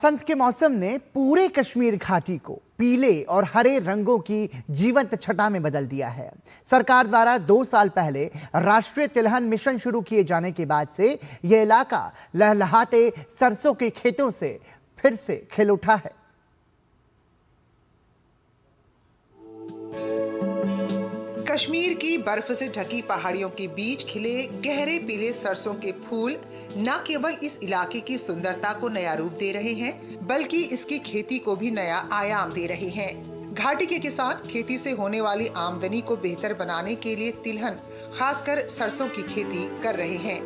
बसंत के मौसम ने पूरे कश्मीर घाटी को पीले और हरे रंगों की जीवंत छटा में बदल दिया है। सरकार द्वारा 2 साल पहले राष्ट्रीय तिलहन मिशन शुरू किए जाने के बाद से यह इलाका लहलहाते सरसों के खेतों से फिर से खिल उठा है। कश्मीर की बर्फ से ढकी पहाड़ियों के बीच खिले गहरे पीले सरसों के फूल न केवल इस इलाके की सुंदरता को नया रूप दे रहे हैं, बल्कि इसकी खेती को भी नया आयाम दे रहे हैं। घाटी के किसान खेती से होने वाली आमदनी को बेहतर बनाने के लिए तिलहन, खासकर सरसों की खेती कर रहे हैं।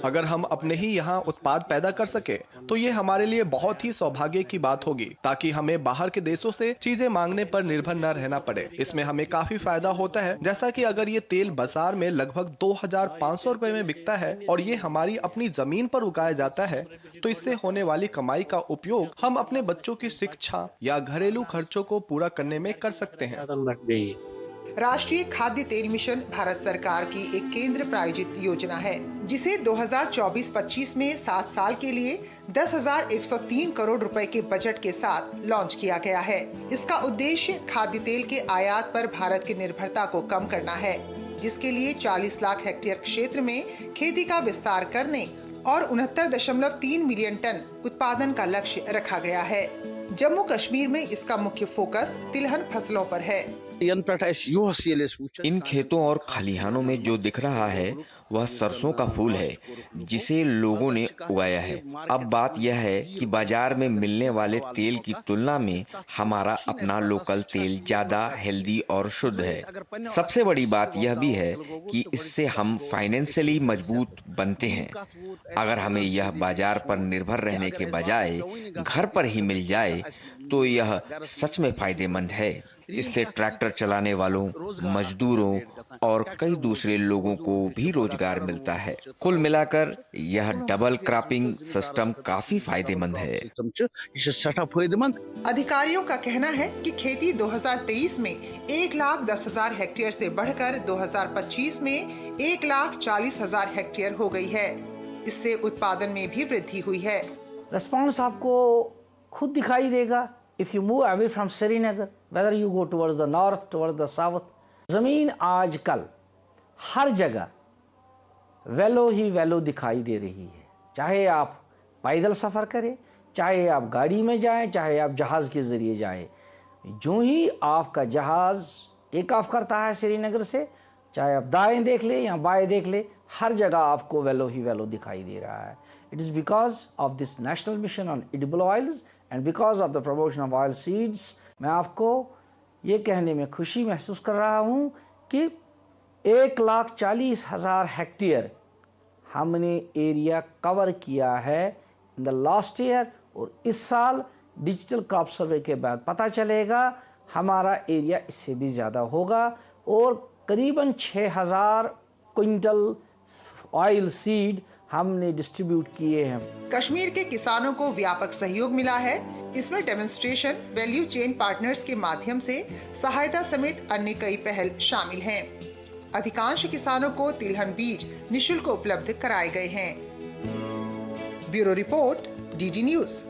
अगर हम अपने ही यहाँ उत्पाद पैदा कर सके तो ये हमारे लिए बहुत ही सौभाग्य की बात होगी, ताकि हमें बाहर के देशों से चीजें मांगने पर निर्भर न रहना पड़े। इसमें हमें काफी फायदा होता है, जैसा कि अगर ये तेल बाजार में लगभग 2500 रुपए में बिकता है और ये हमारी अपनी जमीन पर उगाया जाता है, तो इससे होने वाली कमाई का उपयोग हम अपने बच्चों की शिक्षा या घरेलू खर्चों को पूरा करने में कर सकते हैं। राष्ट्रीय खाद्य तेल मिशन भारत सरकार की एक केंद्र प्रायोजित योजना है, जिसे 2024-25 में 7 साल के लिए 10,103 करोड़ रुपए के बजट के साथ लॉन्च किया गया है। इसका उद्देश्य खाद्य तेल के आयात पर भारत की निर्भरता को कम करना है, जिसके लिए 40 लाख हेक्टेयर क्षेत्र में खेती का विस्तार करने और 69.3 मिलियन टन उत्पादन का लक्ष्य रखा गया है। जम्मू कश्मीर में इसका मुख्य फोकस तिलहन फसलों पर है। इन खेतों और खलिहानों में जो दिख रहा है वह सरसों का फूल है, जिसे लोगों ने उगाया है। अब बात यह है कि बाजार में मिलने वाले तेल की तुलना में हमारा अपना लोकल तेल ज्यादा हेल्दी और शुद्ध है। सबसे बड़ी बात यह भी है कि इससे हम फाइनेंशियली मजबूत बनते हैं। अगर हमें यह बाजार पर निर्भर रहने के बजाय घर पर ही मिल जाए तो यह सच में फायदेमंद है। इससे ट्रैक्टर चलाने वालों, मजदूरों और कई दूसरे लोगों को भी रोजगार मिलता है। कुल मिलाकर यह डबल क्रॉपिंग सिस्टम काफी फायदेमंद है। अधिकारियों का कहना है कि खेती 2023 में 1,10,000 हेक्टेयर से बढ़कर 2025 में 1,40,000 हेक्टेयर हो गई है। इससे उत्पादन में भी वृद्धि हुई है। रिस्पॉन्स आपको खुद दिखाई देगा। If you move away from Srinagar, whether you go towards the north, towards the south, ज़मीन आजकल हर जगह वैलो ही वैलो दिखाई दे रही है। चाहे आप पैदल सफ़र करें, चाहे आप गाड़ी में जाएं, चाहे आप जहाज़ के ज़रिए जाएं। जो ही आपका जहाज़ टेक ऑफ करता है श्रीनगर से, चाहे आप दाएं देख लें या बाएं देख लें, हर जगह आपको वैलो ही वैलो दिखाई दे रहा है। It is because of this national mission on edible oils and because of the promotion of oil seeds, मैं आपको ये कहने में खुशी महसूस कर रहा हूँ कि 1,40,000 हेक्टेयर हमने एरिया कवर किया है इन द लास्ट ईयर, और इस साल डिजिटल क्रॉप सर्वे के बाद पता चलेगा हमारा एरिया इससे भी ज़्यादा होगा, और करीबन 6,000 क्विंटल ऑयल सीड हमने डिस्ट्रीब्यूट किए हैं। कश्मीर के किसानों को व्यापक सहयोग मिला है। इसमें डेमोन्स्ट्रेशन, वैल्यू चेन पार्टनर्स के माध्यम से सहायता समेत अन्य कई पहल शामिल हैं। अधिकांश किसानों को तिलहन बीज निःशुल्क उपलब्ध कराए गए हैं। Bureau report, DD news.